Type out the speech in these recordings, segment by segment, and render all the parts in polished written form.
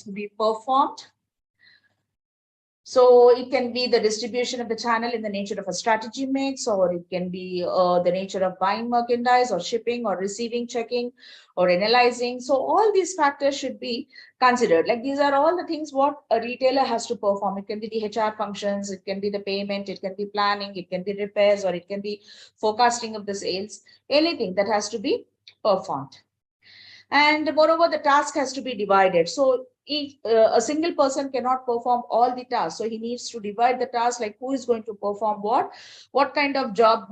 to be performed. So it can be the distribution of the channel in the nature of a strategy mix, or it can be the nature of buying merchandise or shipping or receiving, checking or analyzing. So all these factors should be considered. Like these are all the things what a retailer has to perform. It can be the HR functions, it can be the payment, it can be planning, it can be repairs, or it can be forecasting of the sales, anything that has to be performed. And moreover, the task has to be divided. So a single person cannot perform all the tasks. So he needs to divide the task, like who is going to perform what kind of job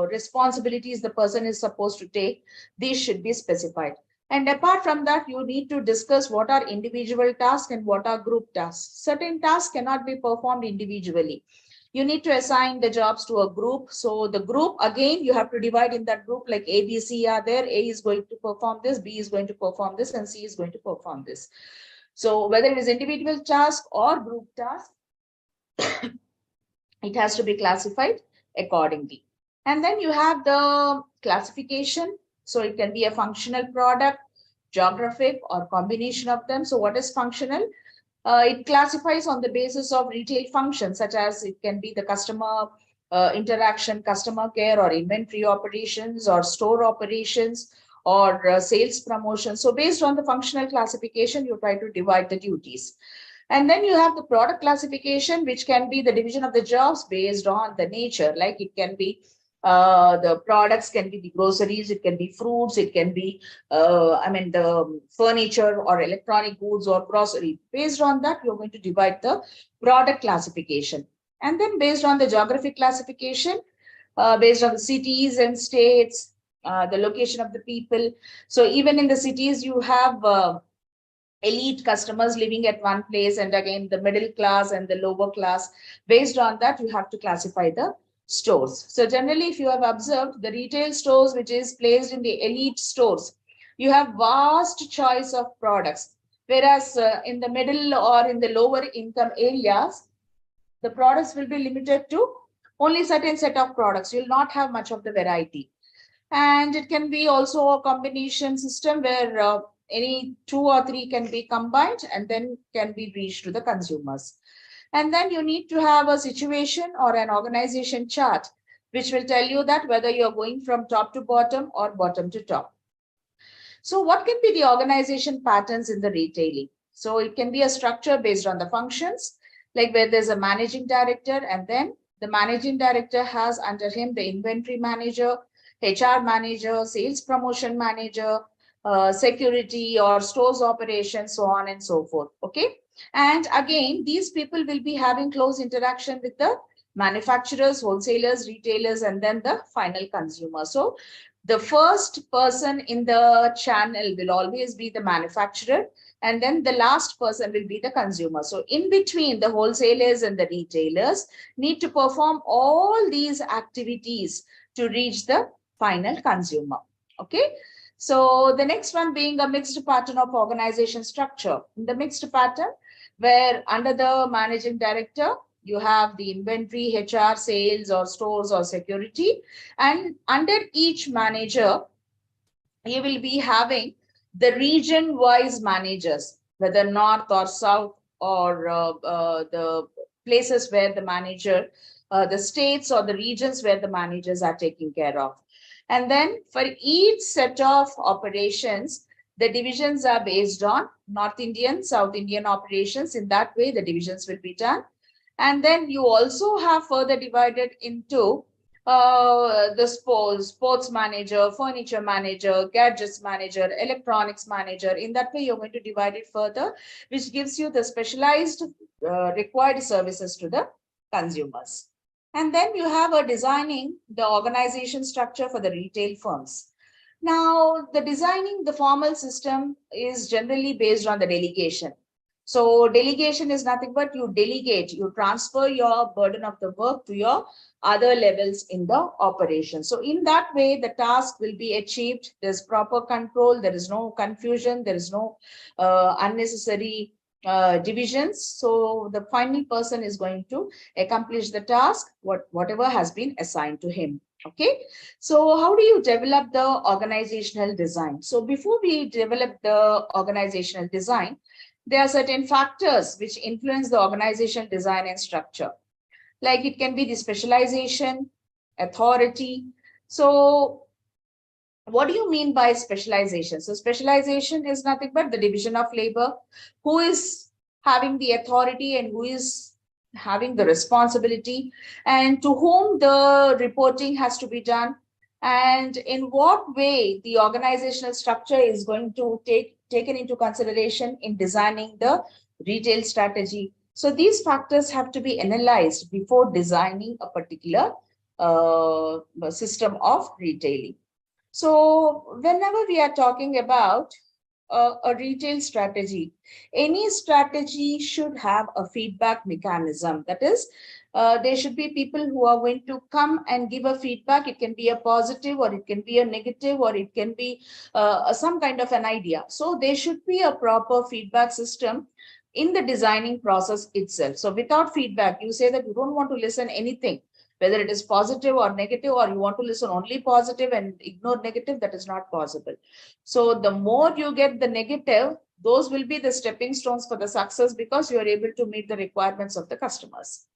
responsibilities the person is supposed to take. These should be specified. And apart from that, you need to discuss what are individual tasks and what are group tasks. Certain tasks cannot be performed individually. You need to assign the jobs to a group. So the group, again, you have to divide in that group, like A, B, C are there. A is going to perform this, B is going to perform this, and C is going to perform this. So whether it is individual task or group task, it has to be classified accordingly. And then you have the classification. So it can be a functional product, geographic, or combination of them. So what is functional? It classifies on the basis of retail functions, such as it can be the customer interaction, customer care, or inventory operations, or store operations, or sales promotion. So based on the functional classification, you try to divide the duties. And then you have the product classification, which can be the division of the jobs based on the nature. Like it can be the products can be the groceries, it can be fruits, it can be, the furniture or electronic goods or grocery. Based on that, you're going to divide the product classification. And then based on the geographic classification, based on the cities and states, the location of the people. So even in the cities, you have elite customers living at one place, and again, the middle class and the lower class. Based on that, you have to classify the stores. So generally, if you have observed the retail stores, which is placed in the elite stores, you have vast choice of products. Whereas in the middle or in the lower income areas, the products will be limited to only certain set of products. You'll not have much of the variety. And it can be also a combination system where any 2 or 3 can be combined and then can be reached to the consumers. And then you need to have a situation or an organization chart, which will tell you that whether you're going from top to bottom or bottom to top. So what can be the organization patterns in the retailing? So it can be a structure based on the functions, like where there's a managing director, and then the managing director has under him the inventory manager, HR manager, sales promotion manager, security or stores operations, so on and so forth. Okay. And again, these people will be having close interaction with the manufacturers, wholesalers, retailers, and then the final consumer. So the first person in the channel will always be the manufacturer, and then the last person will be the consumer. So in between, the wholesalers and the retailers need to perform all these activities to reach the final consumer. Okay. So the next one being a mixed pattern of organization structure. In the mixed pattern, where under the managing director, you have the inventory, HR, sales, or stores, or security. And under each manager, you will be having the region-wise managers, whether north or south, or the places where the manager, the states or the regions where the managers are taking care of. And then for each set of operations, the divisions are based on North Indian, South Indian operations. In that way, the divisions will be done. And then you also have further divided into the sports manager, furniture manager, gadgets manager, electronics manager. In that way, you're going to divide it further, which gives you the specialized required services to the consumers. And then you have a designing the organization structure for the retail firms. Now, the designing the formal system is generally based on the delegation. So delegation is nothing but you delegate, you transfer your burden of the work to your other levels in the operation. So in that way, the task will be achieved. There's proper control. There is no confusion. There is no unnecessary divisions. So the final person is going to accomplish the task, whatever has been assigned to him. Okay, so how do you develop the organizational design? So before we develop the organizational design, there are certain factors which influence the organization design and structure. Like it can be the specialization, authority. So what do you mean by specialization? So specialization is nothing but the division of labor, who is having the authority and who is having the responsibility, and to whom the reporting has to be done, and in what way the organizational structure is going to taken into consideration in designing the retail strategy. So these factors have to be analyzed before designing a particular system of retailing. So whenever we are talking about a retail strategy, any strategy should have a feedback mechanism. That is, there should be people who are going to come and give a feedback. It can be a positive or it can be a negative or it can be some kind of an idea. So there should be a proper feedback system in the designing process itself. So without feedback, you say that you don't want to listen anything, whether it is positive or negative, or you want to listen only positive and ignore negative, that is not possible. So the more you get the negative, those will be the stepping stones for the success, because you are able to meet the requirements of the customers.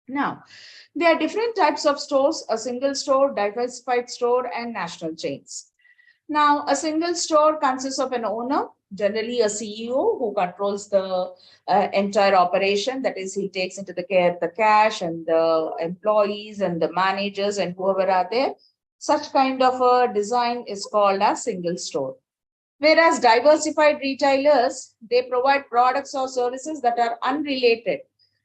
Now, there are different types of stores: a single store, diversified store, and national chains. Now, a single store consists of an owner, generally a CEO, who controls the entire operation. That is, he takes into the care the cash and the employees and the managers and whoever are there. Such kind of a design is called a single store. Whereas diversified retailers, they provide products or services that are unrelated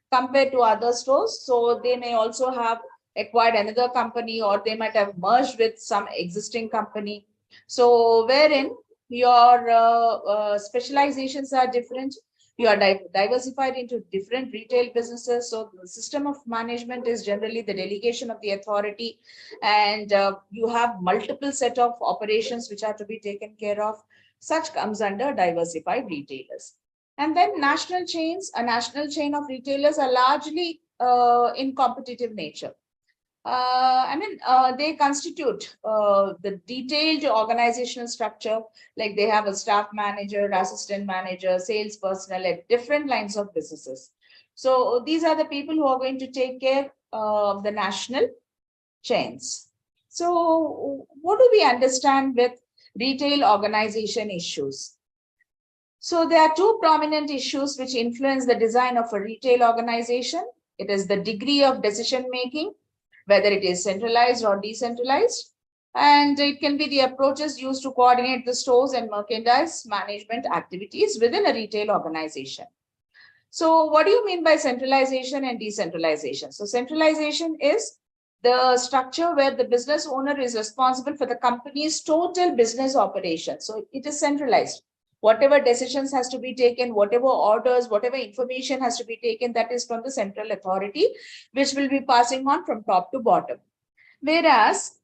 compared to other stores. So they may also have acquired another company, or they might have merged with some existing company. So wherein your specializations are different, you are diversified into different retail businesses. So the system of management is generally the delegation of the authority, and you have multiple set of operations which are to be taken care of. Such comes under diversified retailers. And then national chains, a national chain of retailers are largely in competitive nature. They constitute the detailed organizational structure, like they have a staff manager, assistant manager, sales personnel at different lines of businesses. So these are the people who are going to take care of the national chains. So what do we understand with retail organization issues? So there are two prominent issues which influence the design of a retail organization. It is the degree of decision making, whether it is centralized or decentralized, and it can be the approaches used to coordinate the stores and merchandise management activities within a retail organization. So what do you mean by centralization and decentralization? So centralization is the structure where the business owner is responsible for the company's total business operation. So it is centralized. Whatever decisions has to be taken, whatever orders, whatever information has to be taken, that is from the central authority, which will be passing on from top to bottom. Whereas,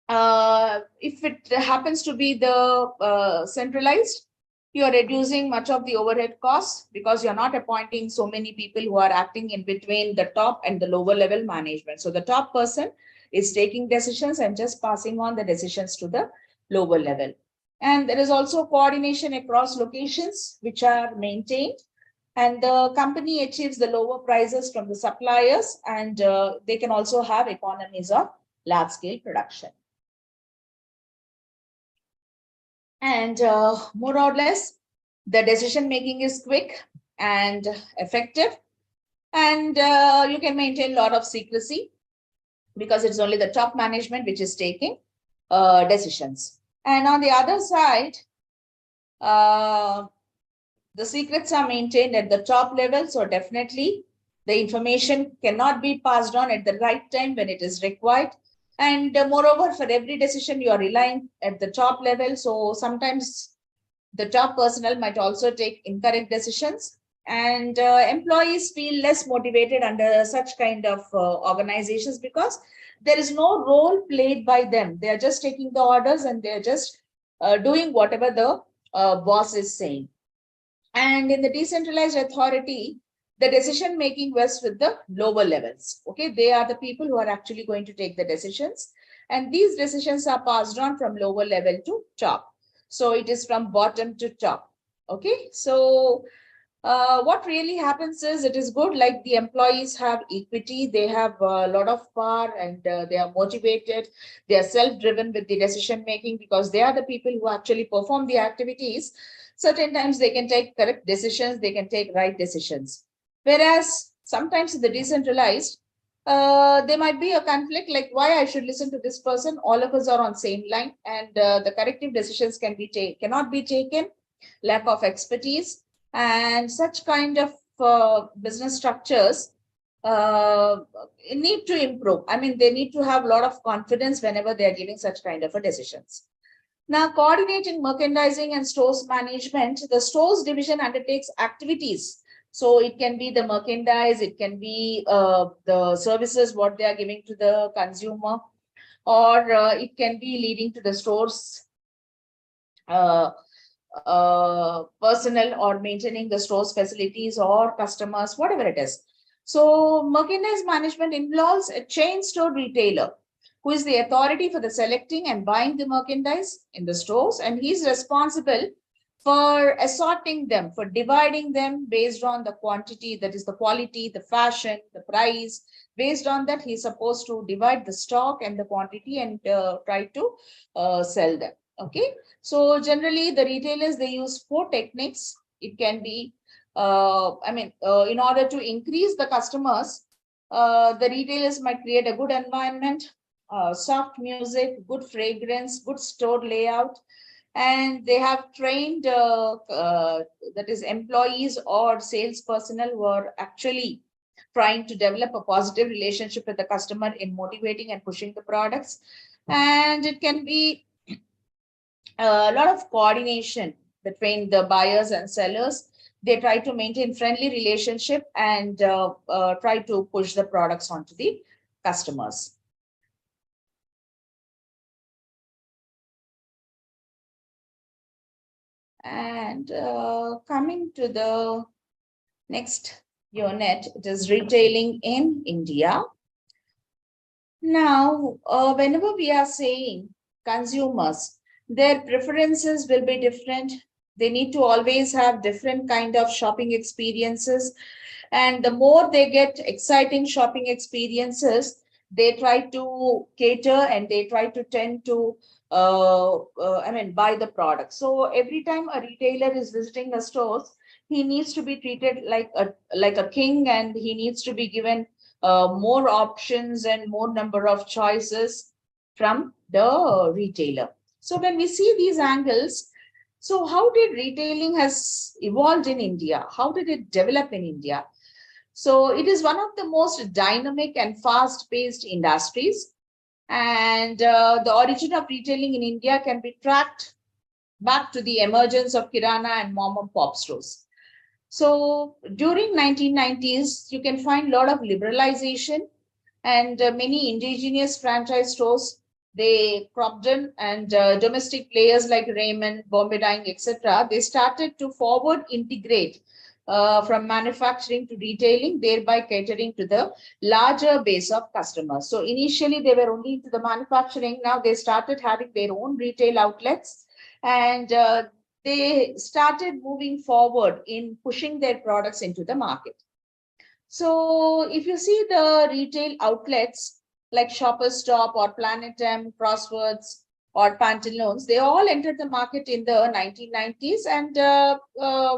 if it happens to be the centralized, you are reducing much of the overhead costs, because you're not appointing so many people who are acting in between the top and the lower level management. So the top person is taking decisions and just passing on the decisions to the lower level. And there is also coordination across locations which are maintained, and the company achieves the lower prices from the suppliers, and they can also have economies of large scale production. And more or less, the decision making is quick and effective, and you can maintain a lot of secrecy, because it's only the top management which is taking decisions. And on the other side, the secrets are maintained at the top level. So definitely the information cannot be passed on at the right time when it is required. And moreover, for every decision, you are relying at the top level. So sometimes the top personnel might also take incorrect decisions, and employees feel less motivated under such kind of organizations, because there is no role played by them. They are just taking the orders, and they are just doing whatever the boss is saying. And in the decentralized authority, the decision making rests with the lower levels. Okay, they are the people who are actually going to take the decisions, and these decisions are passed on from lower level to top. So it is from bottom to top. Okay, so what really happens is it is good, like the employees have equity, they have a lot of power, and they are motivated, they are self-driven with the decision making because they are the people who actually perform the activities. Certain times they can take correct decisions, they can take right decisions. Whereas sometimes in the decentralized, there might be a conflict, like why I should listen to this person. All of us are on same line, and the corrective decisions cannot be taken. Lack of expertise and such kind of business structures uh, need to improve. I mean, they need to have a lot of confidence whenever they are giving such kind of a decisions. Now, coordinating merchandising and stores management, the stores division undertakes activities. So it can be the merchandise, it can be the services what they are giving to the consumer, or it can be leading to the stores uh, personnel, or maintaining the stores facilities or customers, whatever it is. So merchandise management involves a chain store retailer who is the authority for the selecting and buying the merchandise in the stores, and he's responsible for assorting them, for dividing them based on the quantity, that is the quality, the fashion, the price. Based on that, he's supposed to divide the stock and the quantity and try to sell them. Okay, so generally the retailers, they use four techniques. It can be, in order to increase the customers, the retailers might create a good environment, soft music, good fragrance, good store layout, and they have trained that is employees or sales personnel who are actually trying to develop a positive relationship with the customer in motivating and pushing the products. And it can be a lot of coordination between the buyers and sellers. They try to maintain friendly relationship and try to push the products onto the customers. And coming to the next unit, it is retailing in India. Now, whenever we are saying consumers, their preferences will be different. They need to always have different kind of shopping experiences. And the more they get exciting shopping experiences, they try to cater and they try to tend to, buy the product. So every time a retailer is visiting the stores, he needs to be treated like a king, and he needs to be given more options and more number of choices from the retailer. So when we see these angles, so how did retailing has evolved in India? How did it develop in India? So it is one of the most dynamic and fast-paced industries. And the origin of retailing in India can be tracked back to the emergence of Kirana and mom and pop stores. So during 1990s, you can find a lot of liberalization, and many indigenous franchise stores, they cropped in, and domestic players like Raymond, Bombay Dyeing, etc., they started to forward integrate from manufacturing to retailing, thereby catering to the larger base of customers. So initially they were only into the manufacturing. Now they started having their own retail outlets, and they started moving forward in pushing their products into the market. So if you see the retail outlets like Shoppers Stop or Planet M, Crosswords, or Pantaloons, they all entered the market in the 1990s, and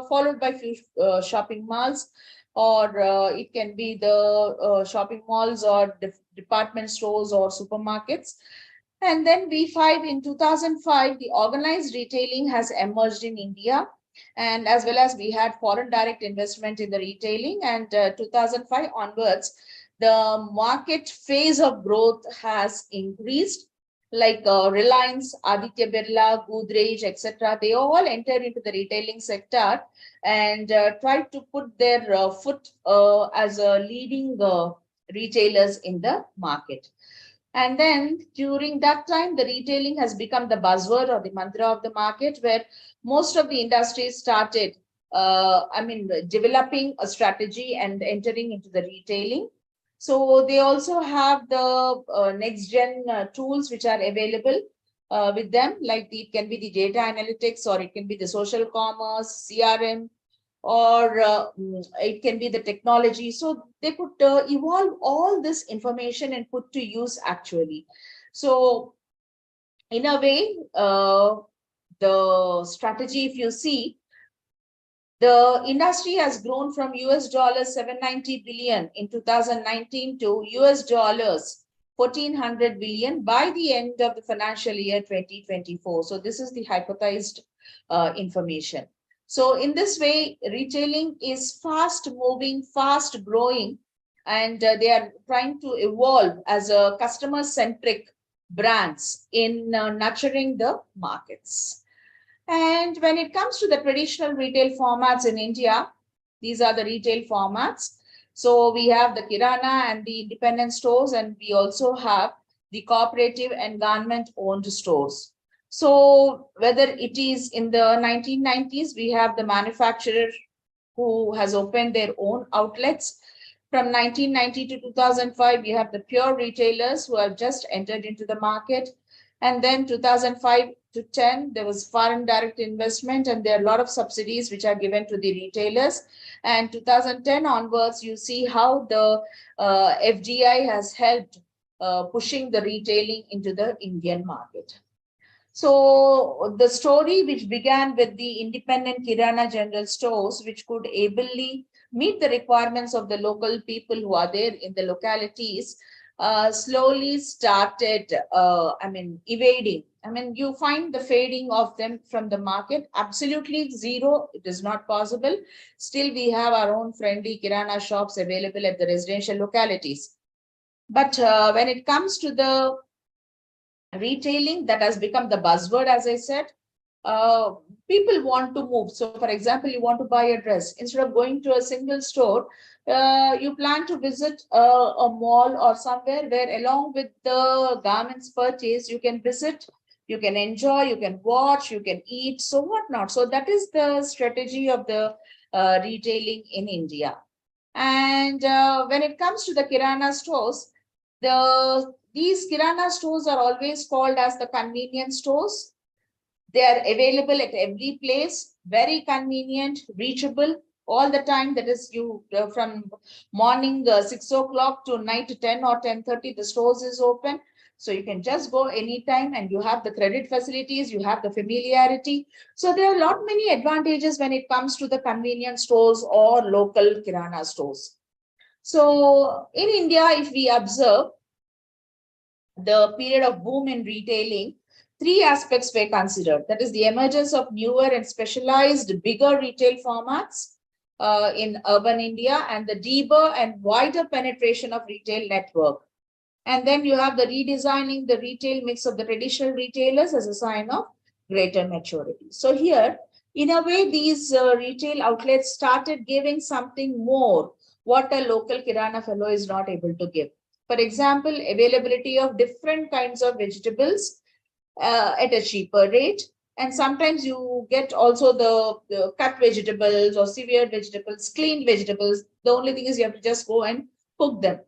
followed by few shopping malls, or it can be the shopping malls or department stores or supermarkets. And then V5 in 2005, the organized retailing has emerged in India, and as well as we had foreign direct investment in the retailing, and 2005 onwards, the market phase of growth has increased, like Reliance, Aditya Birla, Godrej, etc. They all entered into the retailing sector and tried to put their foot as a leading retailers in the market. And then during that time, the retailing has become the buzzword or the mantra of the market, where most of the industries started, developing a strategy and entering into the retailing. So they also have the next gen tools which are available. with them, like it can be the data analytics, or it can be the social commerce, CRM, or it can be the technology. So they could evolve all this information and put to use actually. So in a way, the strategy, if you see, the industry has grown from US dollars 790 billion in 2019 to US dollars 1400 billion by the end of the financial year 2024. So this is the hypothesized information. So in this way, retailing is fast moving, fast growing, and they are trying to evolve as a customer centric brands in nurturing the markets. And when it comes to the traditional retail formats in India, these are the retail formats. So we have the Kirana and the independent stores, and we also have the cooperative and government owned stores. So whether it is in the 1990s, we have the manufacturer who has opened their own outlets. From 1990 to 2005, we have the pure retailers who have just entered into the market. And then 2005 to 10, there was foreign direct investment, and there are a lot of subsidies which are given to the retailers. And 2010 onwards, you see how the FDI has helped pushing the retailing into the Indian market. So the story which began with the independent Kirana general stores, which could ably meet the requirements of the local people who are there in the localities, slowly started, evading. You find the fading of them from the market. Absolutely zero, it is not possible. Still, we have our own friendly Kirana shops available at the residential localities. But when it comes to the retailing, that has become the buzzword, as I said. People want to move. So, for example, you want to buy a dress. Instead of going to a single store, you plan to visit a mall or somewhere where, along with the garments purchase, you can visit, you can enjoy, you can watch, you can eat, so whatnot. So that is the strategy of the retailing in India. And when it comes to the Kirana stores, these Kirana stores are always called as the convenience stores. They are available at every place, very convenient, reachable all the time. That is, you from morning 6 o'clock to night 10 or 10:30, the stores is open. So you can just go anytime, and you have the credit facilities, you have the familiarity. So there are a lot many advantages when it comes to the convenience stores or local Kirana stores. So in India, if we observe the period of boom in retailing, three aspects were considered. That is the emergence of newer and specialized bigger retail formats in urban India, and the deeper and wider penetration of retail network. And then you have the redesigning the retail mix of the traditional retailers as a sign of greater maturity. So here, in a way, these retail outlets started giving something more what a local Kirana fellow is not able to give. For example, availability of different kinds of vegetables at a cheaper rate. And sometimes you get also the cut vegetables or severed vegetables, cleaned vegetables. The only thing is you have to just go and cook them.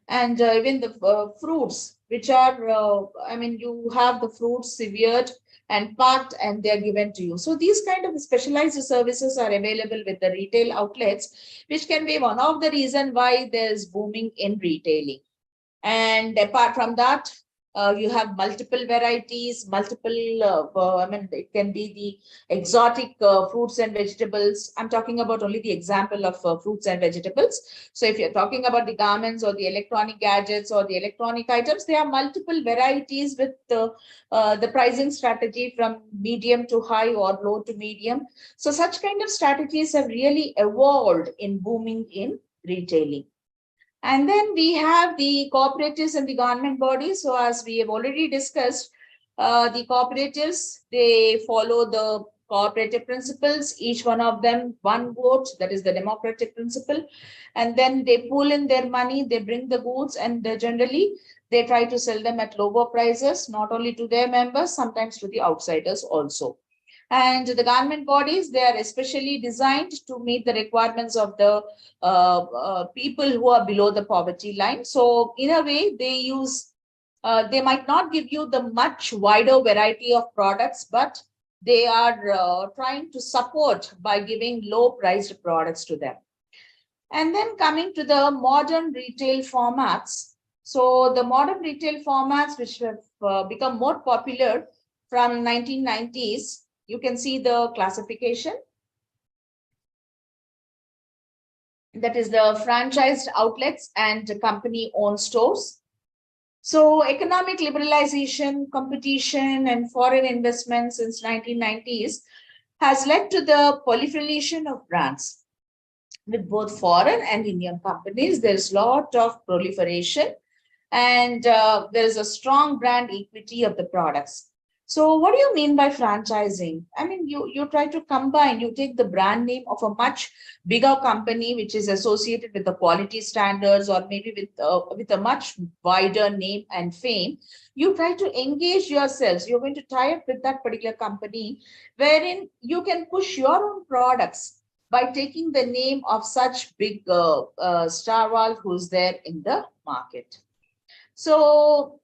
And even the fruits, which are, you have the fruits severed and packed, and they're given to you. So these kind of specialized services are available with the retail outlets, which can be one of the reasons why there's booming in retailing. And apart from that, you have multiple varieties, it can be the exotic fruits and vegetables. I'm talking about only the example of fruits and vegetables. So if you're talking about the garments or the electronic gadgets or the electronic items, there are multiple varieties with the pricing strategy from medium to high or low to medium. So such kind of strategies have really evolved in booming in retailing. And then we have the cooperatives and the government bodies. So as we have already discussed, the cooperatives, they follow the cooperative principles, each one of them one vote, that is the democratic principle. And then they pool in their money, they bring the goods, and generally they try to sell them at lower prices, not only to their members, sometimes to the outsiders also. And the government bodies, they are especially designed to meet the requirements of the people who are below the poverty line. So in a way, they use They might not give you the much wider variety of products, but they are trying to support by giving low priced products to them. And then coming to the modern retail formats. So the modern retail formats, which have become more popular from 1990s, you can see the classification. That is the franchised outlets and company-owned stores. So economic liberalization, competition, and foreign investment since 1990s has led to the proliferation of brands. With both foreign and Indian companies, there's a lot of proliferation, and there is a strong brand equity of the products. So what do you mean by franchising? I mean, you try to combine, you take the brand name of a much bigger company, which is associated with the quality standards, or maybe with a much wider name and fame. You try to engage yourselves. You're going to tie up with that particular company, wherein you can push your own products by taking the name of such big star who's there in the market. So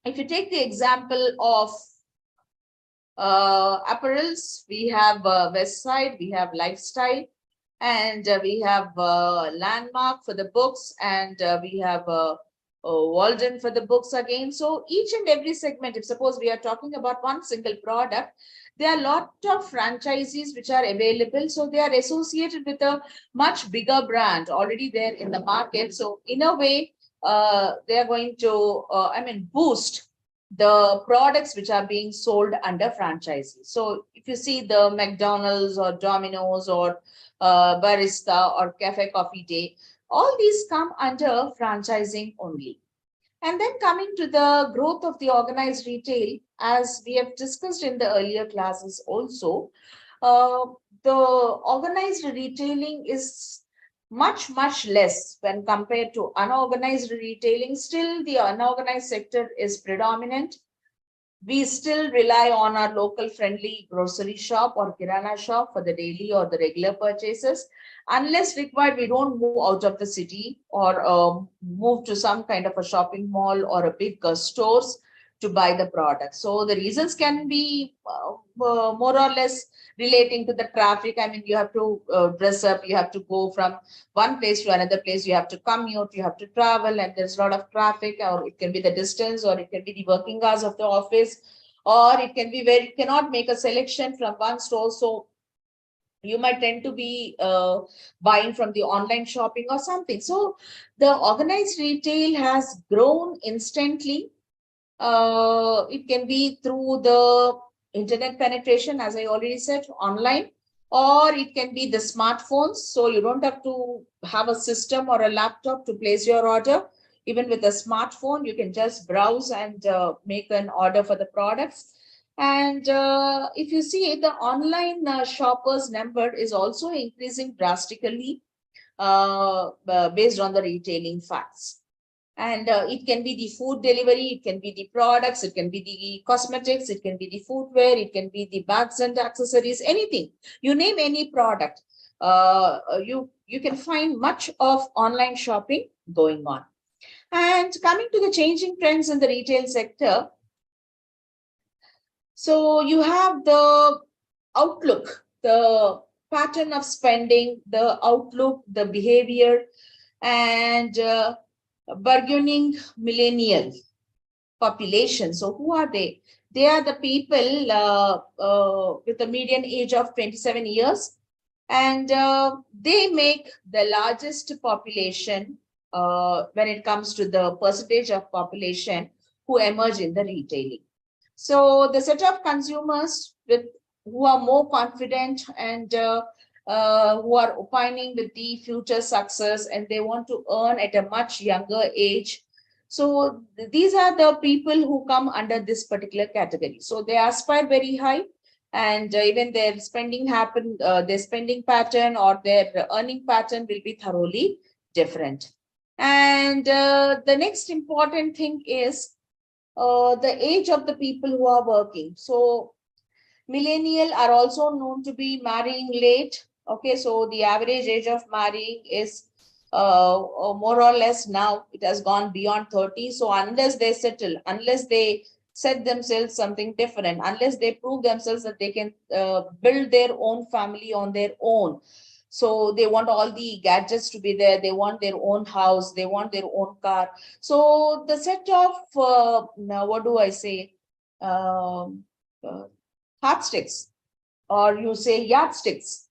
if you take the example of apparels, we have Westside, we have Lifestyle, and we have Landmark for the books, and we have Walden for the books again. So each and every segment, if suppose we are talking about one single product, there are a lot of franchises which are available. So they are associated with a much bigger brand already there in the market. So in a way, they are going to, boost the products which are being sold under franchises. So if you see the McDonald's or Domino's or Barista or Cafe Coffee Day, all these come under franchising only. And then coming to the growth of the organized retail, as we have discussed in the earlier classes also, the organized retailing is much less when compared to unorganized retailing. Still, the unorganized sector is predominant. We still rely on our local friendly grocery shop or kirana shop for the daily or the regular purchases. Unless required, we don't move out of the city or move to some kind of a shopping mall or a big stores to buy the product. So the reasons can be more or less relating to the traffic. I mean, you have to dress up, you have to go from one place to another place, you have to commute, you have to travel, and there's a lot of traffic, or it can be the distance, or it can be the working hours of the office, or it can be where you cannot make a selection from one store. So you might tend to be buying from the online shopping or something. So the organized retail has grown instantly. It can be through the internet penetration, as I already said, online, or it can be the smartphones. So you don't have to have a system or a laptop to place your order. Even with a smartphone, you can just browse and make an order for the products. And if you see, the online shoppers number is also increasing drastically based on the retailing facts. And it can be the food delivery, it can be the products, it can be the cosmetics, it can be the footwear, it can be the bags and accessories, anything. You name any product, you can find much of online shopping going on. And coming to the changing trends in the retail sector, so you have the outlook, the pattern of spending, the outlook, the behavior, and burgeoning millennial population. So who are they? They are the people with a median age of 27 years, and they make the largest population when it comes to the percentage of population who emerge in the retailing. So the set of consumers who are more confident and who are opining with the future success, and they want to earn at a much younger age. So these are the people who come under this particular category. So they aspire very high, and even their spending their spending pattern or their earning pattern will be thoroughly different. And the next important thing is the age of the people who are working. So millennial are also known to be marrying late. Okay, so the average age of marrying is more or less now it has gone beyond 30. So unless they settle, unless they set themselves something different, unless they prove themselves that they can build their own family on their own. So they want all the gadgets to be there. They want their own house. They want their own car. So the set of, now what do I say? Um, uh, Heartsticks, or you say yardsticks.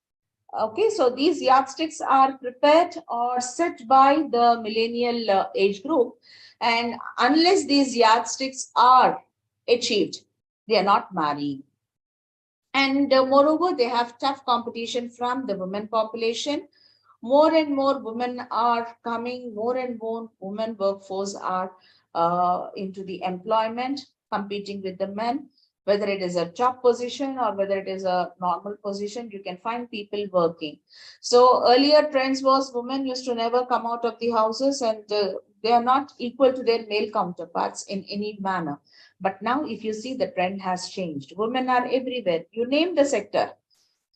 Okay, so these yardsticks are prepared or set by the millennial age group. And unless these yardsticks are achieved, they are not marrying. And moreover, they have tough competition from the women population. More and more women are coming, more and more women workforce are into the employment, competing with the men. Whether it is a top position or whether it is a normal position, you can find people working. So earlier trends was women used to never come out of the houses, and they are not equal to their male counterparts in any manner. But now if you see, the trend has changed. Women are everywhere. You name the sector,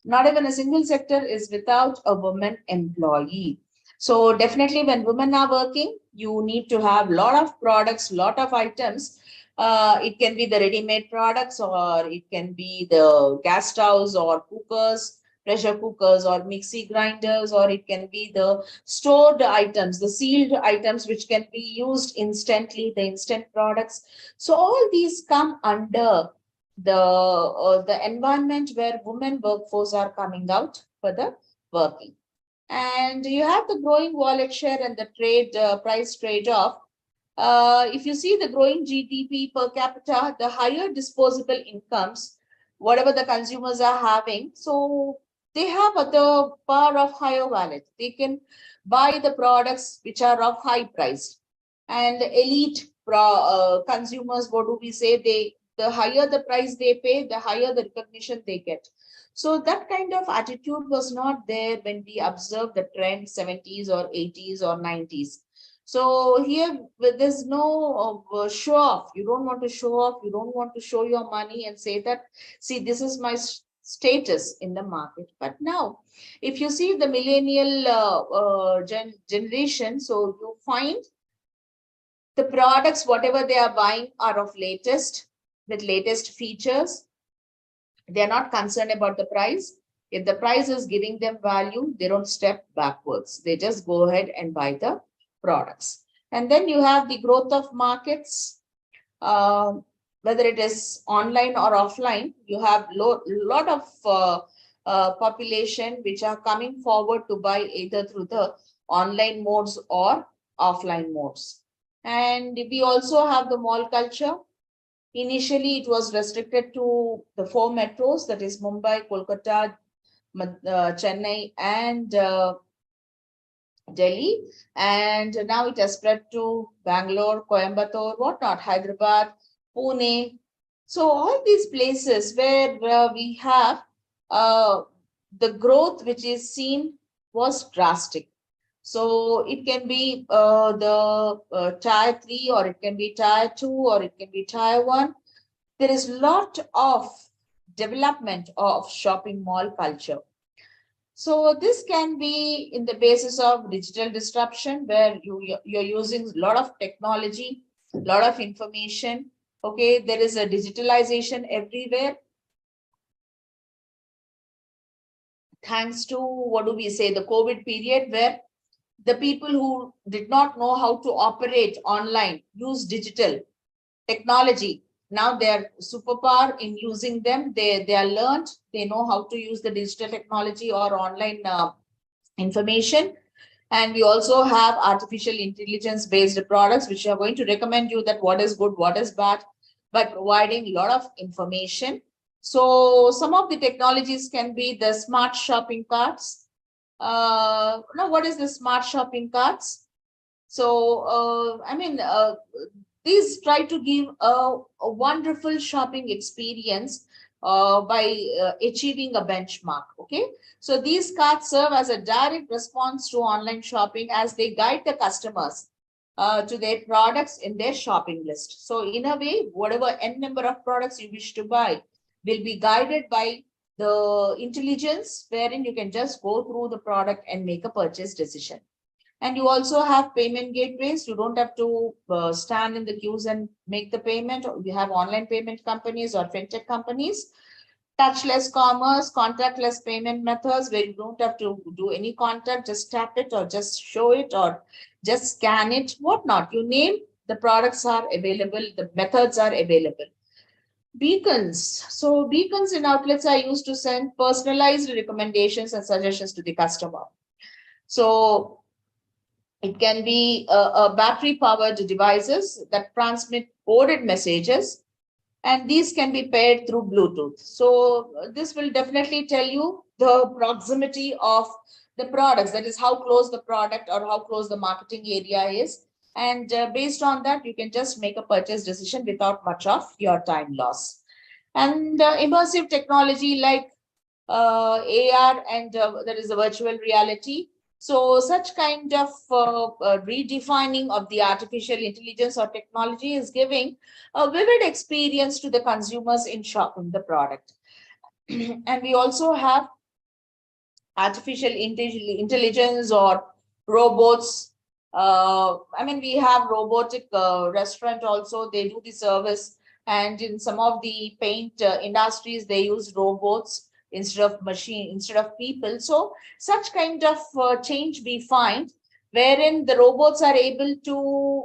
not even a single sector is without a woman employee. So definitely when women are working, you need to have a lot of products, lot of items. It can be the ready-made products, or it can be the gas stoves or cookers, pressure cookers or mixie grinders, or it can be the stored items, the sealed items, which can be used instantly, the instant products. So all these come under the environment where women workforce are coming out for the working. And you have the growing wallet share and the trade price trade-off. If you see the growing GDP per capita, the higher disposable incomes, whatever the consumers are having, so they have the power of higher wallet. They can buy the products which are of high price. And elite consumers, what do we say? The higher the price they pay, the higher the recognition they get. So that kind of attitude was not there when we observed the trend 70s or 80s or 90s. So here, there's no show off. You don't want to show off. You don't want to show your money and say that, see, this is my status in the market. But now, if you see the millennial generation, so you find the products, whatever they are buying, are of latest, with latest features. They are not concerned about the price. If the price is giving them value, they don't step backwards. They just go ahead and buy the products. And then you have the growth of markets, uh, whether it is online or offline. You have lot of population which are coming forward to buy either through the online modes or offline modes. And we also have the mall culture. Initially, it was restricted to the 4 metros, that is Mumbai, Kolkata, Chennai, and Delhi. And now it has spread to Bangalore, Coimbatore, whatnot, Hyderabad, Pune. So all these places where we have the growth which is seen was drastic. So it can be the tier 3, or it can be tier 2, or it can be tier 1. There is a lot of development of shopping mall culture. So this can be in the basis of digital disruption, where you're using a lot of technology, a lot of information. Okay, there is a digitalization everywhere. Thanks to, what do we say, the COVID period, where the people who did not know how to operate online, use digital technology. Now they're superpower in using them. They are learned. They know how to use the digital technology or online information. And we also have artificial intelligence based products, which are going to recommend you that what is good, what is bad, by providing a lot of information. So some of the technologies can be the smart shopping carts. Now, what is the smart shopping carts? So, these try to give a wonderful shopping experience by achieving a benchmark. Okay, so these cards serve as a direct response to online shopping, as they guide the customers to their products in their shopping list. So in a way, whatever n number of products you wish to buy will be guided by the intelligence, wherein you can just go through the product and make a purchase decision. And you also have payment gateways. You don't have to stand in the queues and make the payment. You have online payment companies or fintech companies. Touchless commerce, contactless payment methods where you don't have to do any contact, just tap it or just show it or just scan it, whatnot. You name, the products are available, the methods are available. Beacons. So beacons in outlets are used to send personalized recommendations and suggestions to the customer. So it can be a battery powered devices that transmit coded messages, and these can be paired through Bluetooth. So this will definitely tell you the proximity of the products, that is how close the product or how close the marketing area is. And based on that, you can just make a purchase decision without much of your time loss. And immersive technology like AR and there is a virtual reality. So such kind of redefining of the artificial intelligence or technology is giving a vivid experience to the consumers in shopping the product. And we also have artificial intelligence or robots. I mean, we have robotic restaurant also, they do the service. And in some of the paint industries, they use robots instead of machine, instead of people. So such kind of change we find, wherein the robots are able to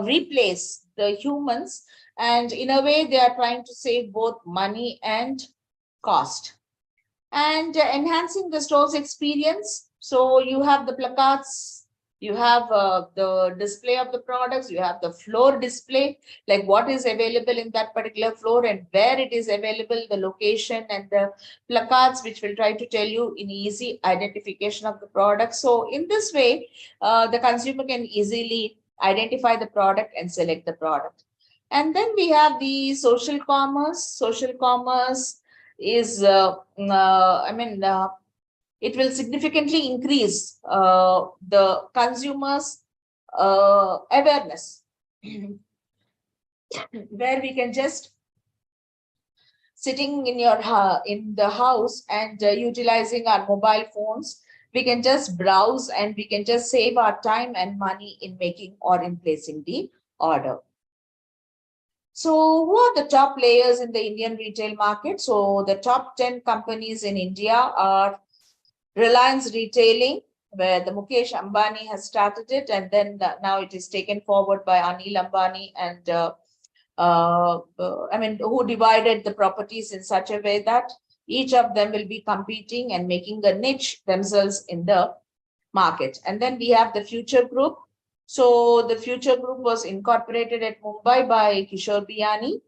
replace the humans. And in a way, they are trying to save both money and cost. And enhancing the store's experience. So you have the placards, you have the display of the products, you have the floor display, like what is available in that particular floor and where it is available, the location, and the placards, which will try to tell you in easy identification of the product. So in this way, the consumer can easily identify the product and select the product. And then we have the social commerce. Social commerce is, it will significantly increase the consumers' awareness, where we can just sitting in your in the house and utilizing our mobile phones, we can just browse and we can just save our time and money in making or in placing the order. So who are the top players in the Indian retail market? So the top 10 companies in India are Reliance Retailing, where the Mukesh Ambani has started it, and then now it is taken forward by Anil Ambani and who divided the properties in such a way that each of them will be competing and making a niche themselves in the market. And then we have the Future Group. So the Future Group was incorporated at Mumbai by Kishore Biyani,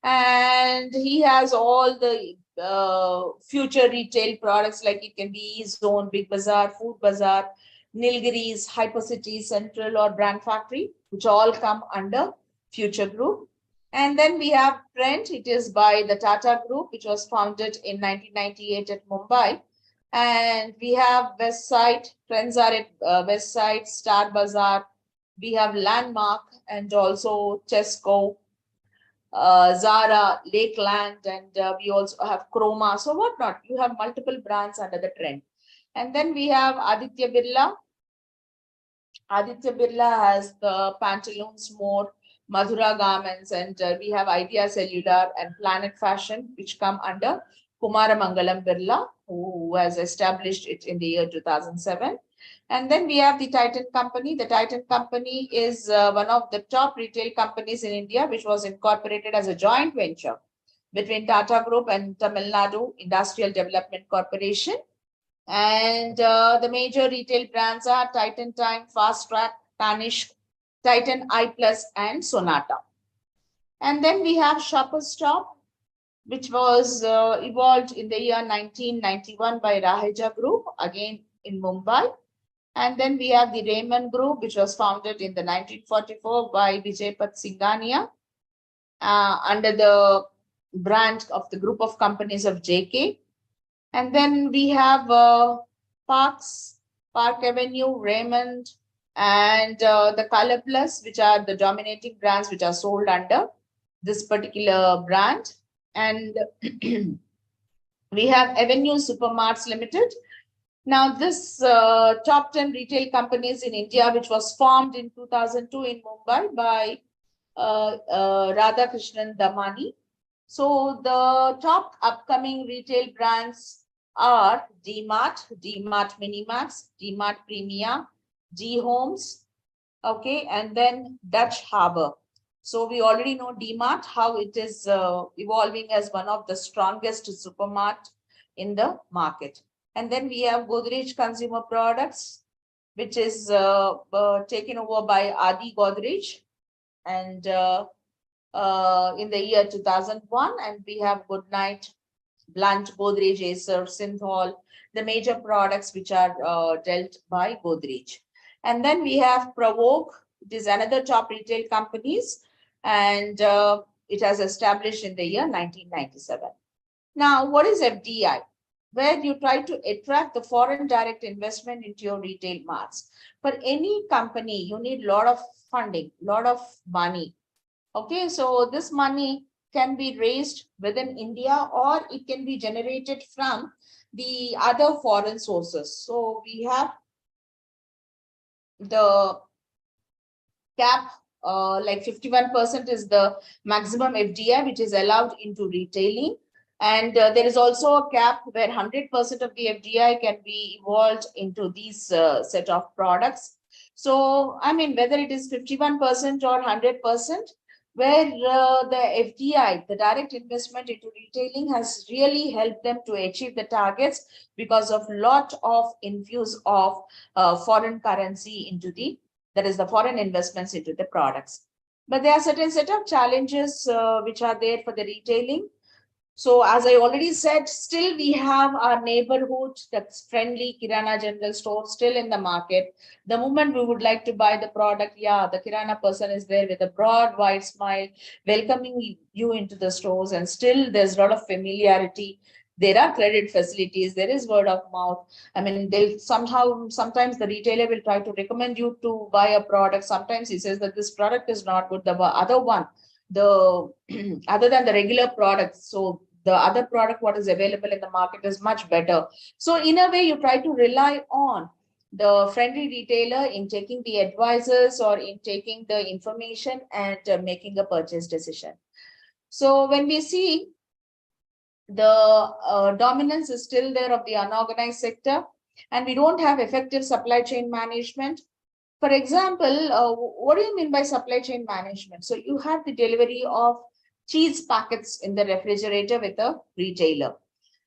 and he has all the future retail products, like it can be Zone, Big Bazaar, Food Bazaar, Nilgiris, Hypercity, Central, or Brand Factory, which all come under Future Group. And then we have Trend. It is by the Tata Group, which was founded in 1998 at Mumbai. And we have Westside. Trends are at Westside, Star Bazaar. We have Landmark and also Tesco, Zara, Lakeland, and we also have Chroma. So whatnot. You have multiple brands under the Trend. And then we have Aditya Birla. Aditya Birla has the Pantaloons More, Madhura Garments, and we have Idea Cellular and Planet Fashion, which come under Kumaramangalam Birla, who has established it in the year 2007. And then we have the Titan Company. The Titan Company is one of the top retail companies in India, which was incorporated as a joint venture between Tata Group and Tamil Nadu Industrial Development Corporation. And the major retail brands are Titan Time, Fast Track, Tanishq, Titan I Plus, and Sonata. And then we have Shoppers Stop, which was evolved in the year 1991 by Raheja Group, again in Mumbai. And then we have the Raymond Group, which was founded in the 1944 by Vijaypat Singhania under the brand of the group of companies of JK. And then we have Parks, Park Avenue, Raymond, and the Color Plus, which are the dominating brands which are sold under this particular brand. And we have Avenue Supermarts Limited, Now, this top 10 retail companies in India, which was formed in 2002 in Mumbai by Radhakrishnan Damani. So the top upcoming retail brands are DMart, DMart Minimax, DMart Premia, D Homes, okay, and then Dutch Harbor. So we already know DMart, how it is evolving as one of the strongest supermart in the market. And then we have Godrej Consumer Products, which is taken over by Adi Godrej, and in the year 2001, and we have Goodnight, Blunt, Godrej, Acer, Synthol, the major products which are dealt by Godrej. And then we have Provoke, it is another top retail companies, and it has established in the year 1997. Now, what is FDI? Where you try to attract the foreign direct investment into your retail marts. For any company, you need a lot of funding, lot of money. Okay, so this money can be raised within India or it can be generated from the other foreign sources. So we have the cap, like 51% is the maximum FDI which is allowed into retailing. And there is also a cap where 100% of the FDI can be evolved into these set of products. So, I mean, whether it is 51% or 100%, where the FDI, the direct investment into retailing, has really helped them to achieve the targets because of lot of infuse of foreign currency into the, that is the foreign investments into the products. But there are certain set of challenges which are there for the retailing. So as I already said, still we have our neighborhood that's friendly Kirana general store still in the market. The moment we would like to buy the product, yeah, the Kirana person is there with a broad, wide smile, welcoming you into the stores, and still there's a lot of familiarity. There are credit facilities, there is word of mouth. I mean, they'll somehow, sometimes the retailer will try to recommend you to buy a product. Sometimes he says that this product is not good, the other one, the other than the regular products, so the other product what is available in the market is much better. So in a way you try to rely on the friendly retailer in taking the advices or in taking the information and making a purchase decision. So when we see the dominance is still there of the unorganized sector, and we don't have effective supply chain management. For example, what do you mean by supply chain management? So you have the delivery of cheese packets in the refrigerator with a retailer.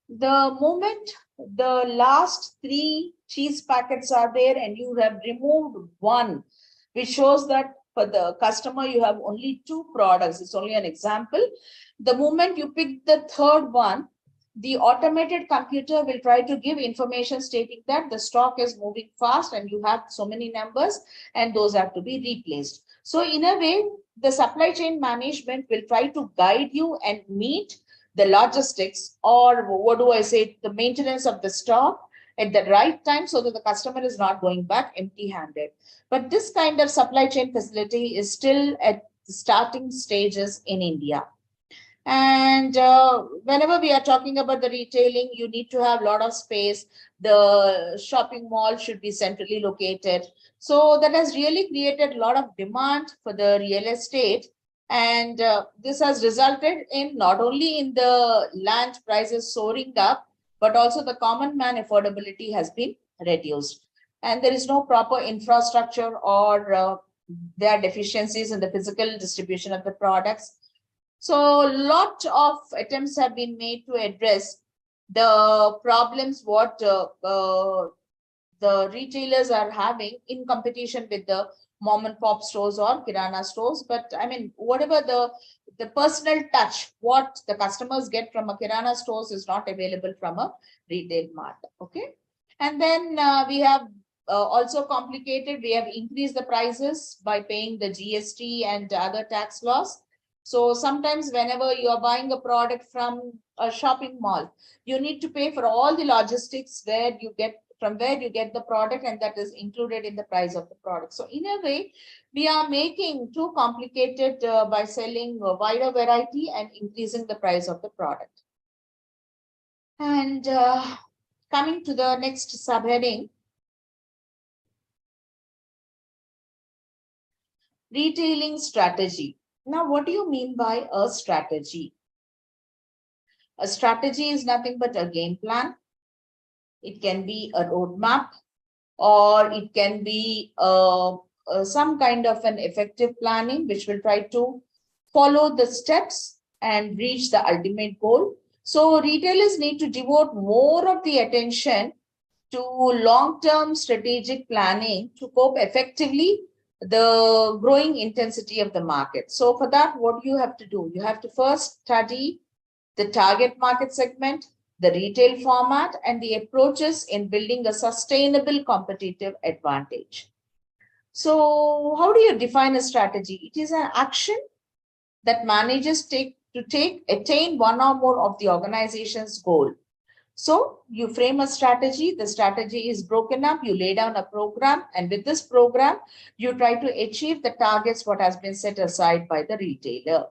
The moment the last 3 cheese packets are there and you have removed one, which shows that for the customer you have only 2 products. It's only an example. The moment you pick the third one, the automated computer will try to give information stating that the stock is moving fast and you have so many numbers and those have to be replaced. So in a way, the supply chain management will try to guide you and meet the logistics, or what do I say, the maintenance of the stock at the right time so that the customer is not going back empty handed. But this kind of supply chain facility is still at the starting stages in India. And whenever we are talking about the retailing, you need to have a lot of space. The shopping mall should be centrally located. So that has really created a lot of demand for the real estate. And this has resulted in not only in the land prices soaring up, but also the common man affordability has been reduced. And there is no proper infrastructure, or there are deficiencies in the physical distribution of the products. So a lot of attempts have been made to address the problems what the retailers are having in competition with the mom and pop stores or kirana stores. But I mean, whatever the personal touch, what the customers get from a kirana stores is not available from a retail mart. Okay. And then we have also complicated, we have increased the prices by paying the GST and other tax laws. So sometimes whenever you are buying a product from a shopping mall, you need to pay for all the logistics where you get from where you get the product, and that is included in the price of the product. So in a way, we are making too complicated by selling a wider variety and increasing the price of the product. And Coming to the next subheading, retailing strategy. Now, what do you mean by a strategy? A strategy is nothing but a game plan. It can be a roadmap, or it can be some kind of an effective planning, which will try to follow the steps and reach the ultimate goal. So retailers need to devote more of the attention to long-term strategic planning to cope effectively the growing intensity of the market. So for that, what you have to do? You have to first study the target market segment, the retail format, and the approaches in building a sustainable competitive advantage. So how do you define a strategy? It is an action that managers take to attain one or more of the organization's goal. So you frame a strategy, the strategy is broken up, you lay down a program, and with this program, you try to achieve the targets what has been set aside by the retailer.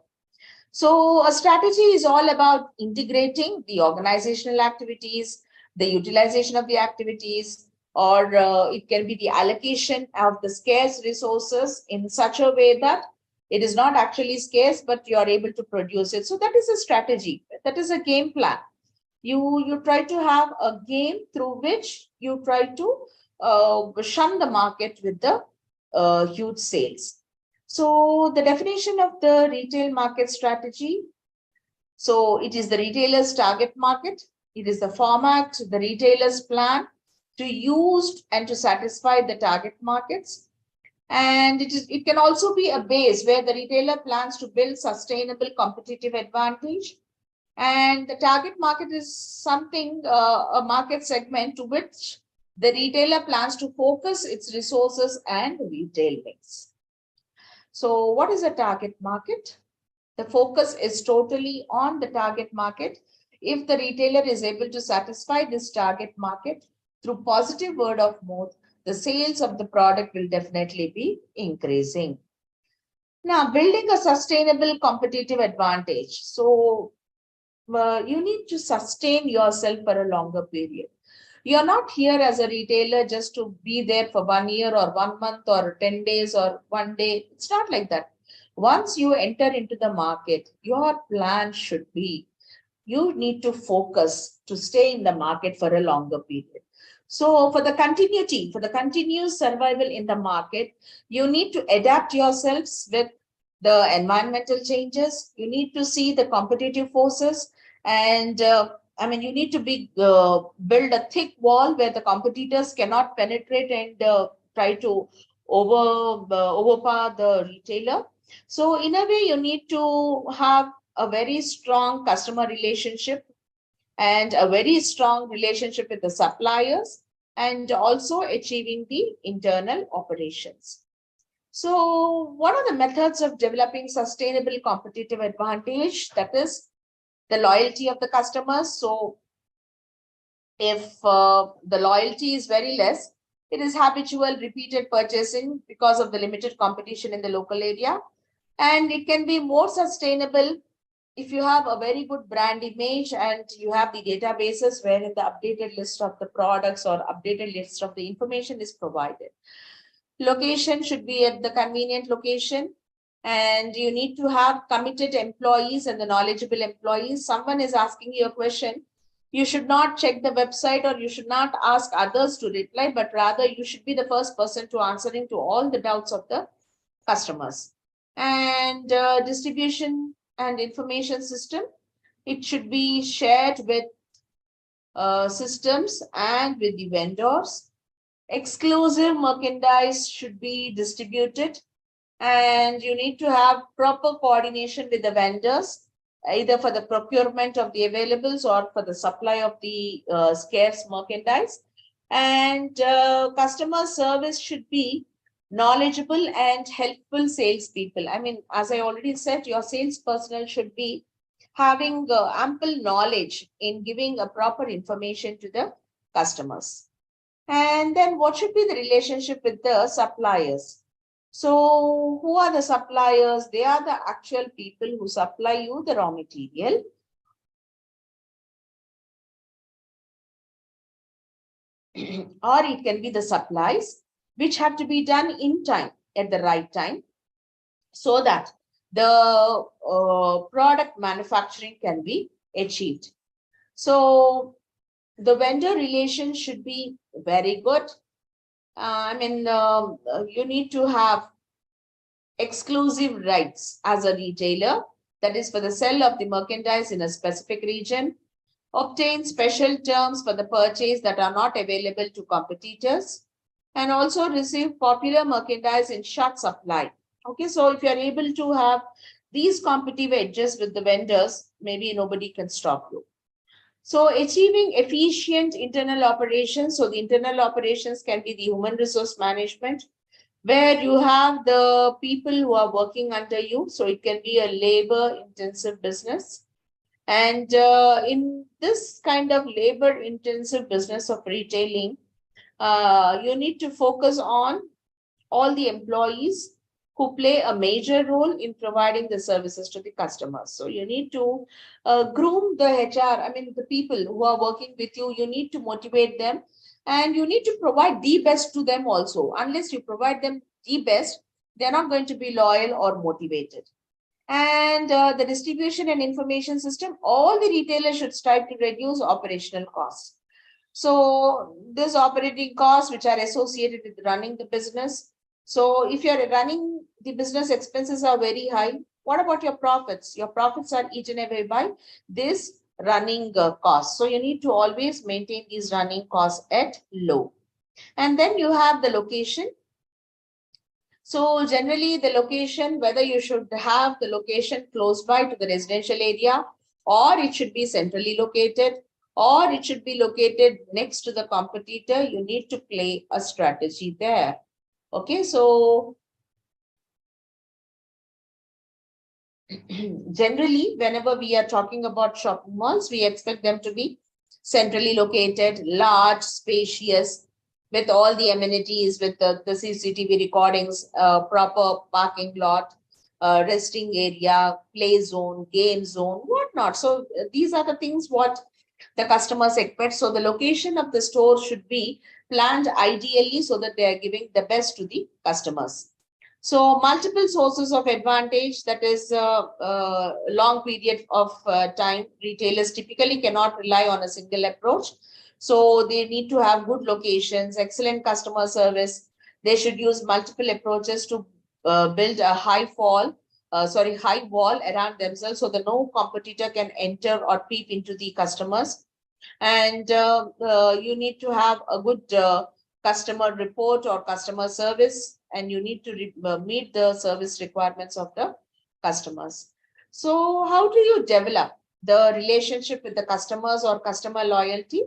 So a strategy is all about integrating the organizational activities, the utilization of the activities, or it can be the allocation of the scarce resources in such a way that it is not actually scarce, but you are able to produce it. So that is a strategy. That is a game plan. You try to have a game through which you try to shun the market with the huge sales. So the definition of the retail market strategy. So it is the retailer's target market. It is the format, the retailer's plan to use and to satisfy the target markets. And it can also be a base where the retailer plans to build sustainable competitive advantage. And the target market is something, a market segment to which the retailer plans to focus its resources and retail mix. So what is a target market? The focus is totally on the target market. If the retailer is able to satisfy this target market through positive word of mouth, the sales of the product will definitely be increasing. Now, building a sustainable competitive advantage. So you need to sustain yourself for a longer period. You're not here as a retailer just to be there for 1 year or 1 month or 10 days or 1 day. It's not like that. Once you enter into the market, your plan should be, you need to focus to stay in the market for a longer period. So for the continuity, for the continuous survival in the market, you need to adapt yourselves with the environmental changes. You need to see the competitive forces, and you need to build a thick wall where the competitors cannot penetrate and try to overpower the retailer. So in a way, you need to have a very strong customer relationship and a very strong relationship with the suppliers, and also achieving the internal operations. So what are the methods of developing sustainable competitive advantage? That is the loyalty of the customers. So if the loyalty is very less, it is habitual repeated purchasing because of the limited competition in the local area. And it can be more sustainable if you have a very good brand image and you have the databases wherein the updated list of the products or updated list of the information is provided. Location should be at the convenient location, and you need to have committed employees and the knowledgeable employees. Someone is asking you a question, you should not check the website or you should not ask others to reply, but rather you should be the first person to answering to all the doubts of the customers. And distribution and information system, it should be shared with systems and with the vendors. Exclusive merchandise should be distributed, and you need to have proper coordination with the vendors, either for the procurement of the availables or for the supply of the scarce merchandise. And customer service should be knowledgeable and helpful salespeople. I mean, as I already said, your sales personnel should be having ample knowledge in giving a proper information to the customers. And then what should be the relationship with the suppliers? So who are the suppliers? They are the actual people who supply you the raw material. or it can be the supplies, which have to be done in time, at the right time, so that the product manufacturing can be achieved. So the vendor relation should be very good. You need to have exclusive rights as a retailer, that is for the sale of the merchandise in a specific region, obtain special terms for the purchase that are not available to competitors, and also receive popular merchandise in short supply. Okay, so if you are able to have these competitive edges with the vendors, maybe nobody can stop you. So achieving efficient internal operations. So the internal operations can be the human resource management, where you have the people who are working under you. So it can be a labor intensive business. And in this kind of labor intensive business of retailing, you need to focus on all the employees who play a major role in providing the services to the customers. So you need to groom the HR, the people who are working with you, you need to motivate them, and you need to provide the best to them also. Unless you provide them the best, they're not going to be loyal or motivated. And the distribution and information system, all the retailers should strive to reduce operational costs. So these operating costs which are associated with running the business. So if you're running the business, expenses are very high. What about your profits? Your profits are eaten away by this running costs. So you need to always maintain these running costs at low. And then you have the location. So generally the location, whether you should have the location close by to the residential area, or it should be centrally located, or it should be located next to the competitor, you need to play a strategy there. Okay, so generally, whenever we are talking about shopping malls, we expect them to be centrally located, large, spacious, with all the amenities, with the CCTV recordings, proper parking lot, resting area, play zone, game zone, whatnot. So these are the things what the customers expect. So the location of the store should be planned ideally so that they are giving the best to the customers. So multiple sources of advantage, that is a long period of time. Retailers typically cannot rely on a single approach. So they need to have good locations, excellent customer service. They should use multiple approaches to build a high wall around themselves so that no competitor can enter or peep into the customers. And you need to have a good customer report or customer service, and you need to meet the service requirements of the customers. So how do you develop the relationship with the customers or customer loyalty?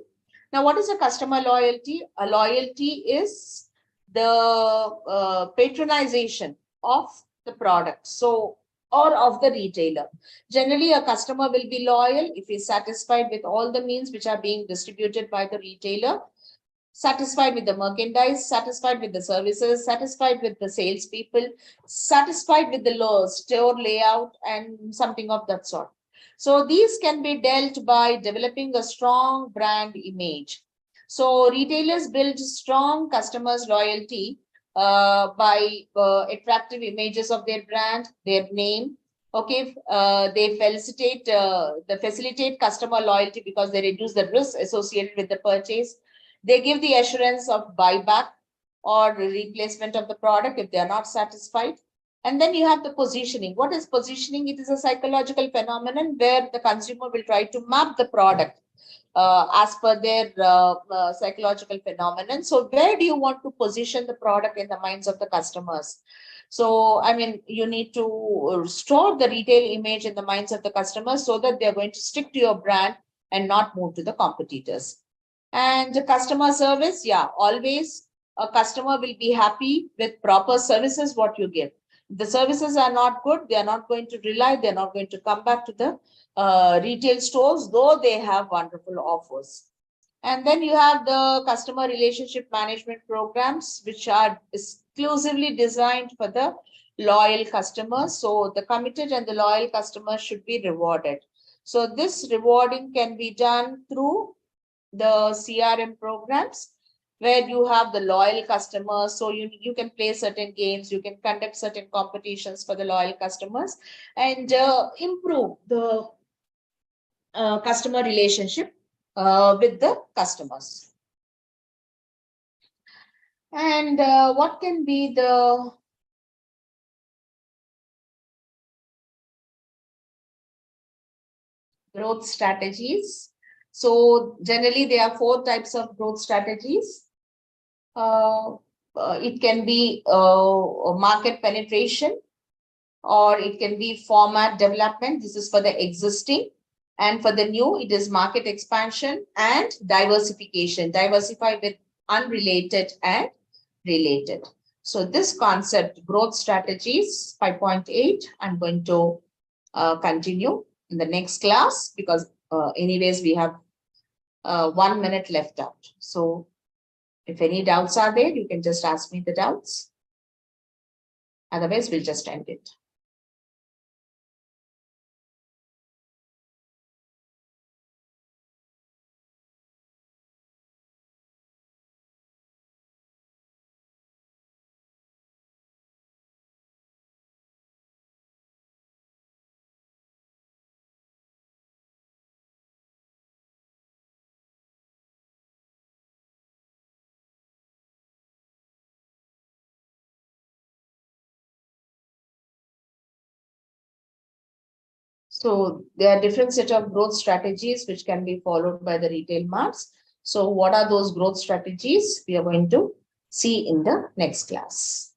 Now, what is a customer loyalty? A loyalty is the patronization of the product. So, or of the retailer. Generally, a customer will be loyal if he's satisfied with all the means which are being distributed by the retailer, satisfied with the merchandise, satisfied with the services, satisfied with the salespeople, satisfied with the store layout, and something of that sort. So these can be dealt by developing a strong brand image. So retailers build strong customers' loyalty by attractive images of their brand, their name. Okay, they facilitate customer loyalty because they reduce the risk associated with the purchase. They give the assurance of buyback or replacement of the product if they are not satisfied. And then you have the positioning. What is positioning? It is a psychological phenomenon where the consumer will try to map the product as per their psychological phenomenon. So where do you want to position the product in the minds of the customers? So, you need to store the retail image in the minds of the customers so that they're going to stick to your brand and not move to the competitors. And the customer service, yeah, always a customer will be happy with proper services what you give. If the services are not good, they are not going to rely, they're not going to come back to the retail stores, though they have wonderful offers. And then you have the customer relationship management programs, which are exclusively designed for the loyal customers. So the committed and the loyal customers should be rewarded. So this rewarding can be done through the CRM programs, where you have the loyal customers. So you can play certain games, you can conduct certain competitions for the loyal customers, and improve the customer relationship with the customers. And what can be the growth strategies? So generally there are 4 types of growth strategies. It can be market penetration, or it can be format development. This is for the existing. And for the new, it is market expansion and diversification. Diversify with unrelated and related. So this concept, growth strategies 5.8, I'm going to continue in the next class, because anyways, we have 1 minute left out. So if any doubts are there, you can just ask me the doubts. Otherwise, we'll just end it. So there are different set of growth strategies which can be followed by the retail marts. So what are those growth strategies? We are going to see in the next class.